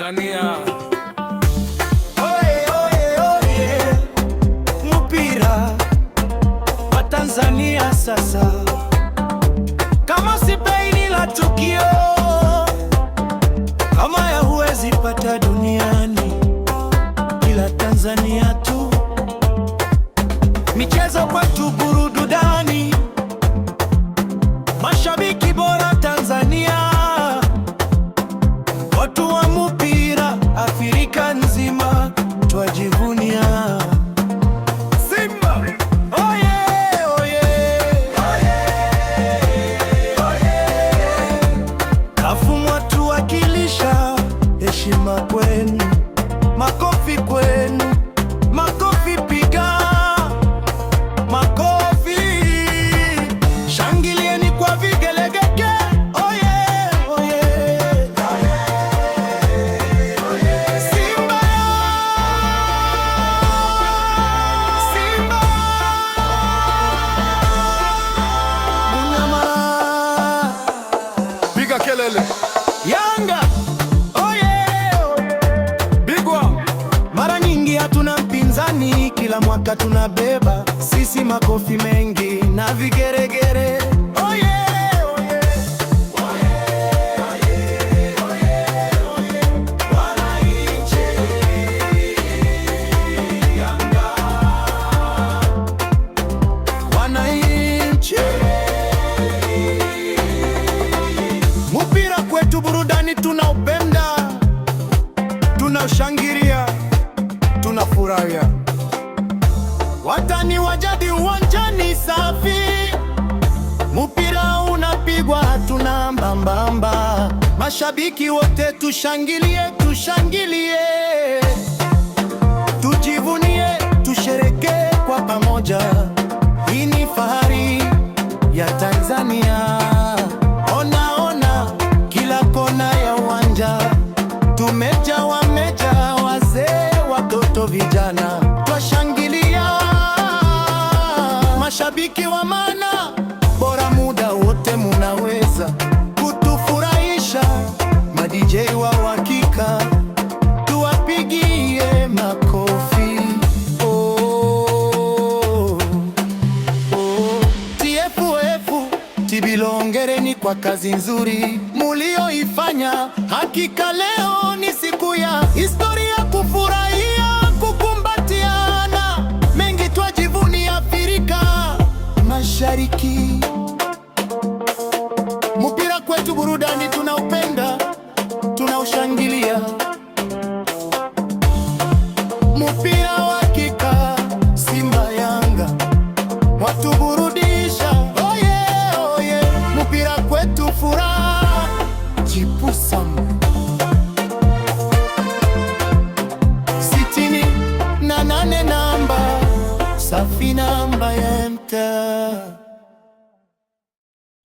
Tanzania. Oye, oye, oye, mpira wa Tanzania sasa, kama si beini la tukio, kama ya huwezi pata duniani, ila Tanzania tu. Michezo kwetu burudani, mashabiki bora Tanzania, watu wa mpira Afrika nzima twajivunia. Simba oye, oye, oye, oye. Kafu mwatuwakilisha, heshima kwenu, makofi kwenu, makofi piga, makofi, shangilieni kwa vigelegele. Oye, oye, Simba, Simba, Munyama, Piga kelele. Yanga, oye, Bigwa. Mara nyingi hatuna mpinzani, kila mwaka tunabeba sisi makofi mengi na vigeregere. Oye, oye, wananchi, Yanga, wananchi. Mpira kwetu burudani, tunaupenda, tunaushangilia, tunafurahia. Watani wajadi uwanjani safi, mpira unapigwa, hatuna mbambamba. Mashabiki wote tushangilie, tushangilie, tujivunie, tusherekee kwa pamoja. Hii ni fahari ya Tanzania. Ona, ona, kila kona ya uwanja tumeja, wameja, wazee, watoto, vijana, twashangilia. Mashabiki wa maana, bora muda wote munaweza kutufurahisha. Ma DJ wa uhakika, tuwapigie makofi. Oh, oh. TFF Tibilo, hongereni kwa kazi nzuri mulioifanya. Hakika leo ni siku ya historia, kufurahia, kukumbatiana, mengi twajivunia Afrika Mashariki. Mpira kwetu burudani, tunaupenda, tunaushangilia. Mpira wa hakika, Simba Yanga watuburudisha. Oye, oye, mpira kwetu furaha, Jipusam 68 namba, Safina.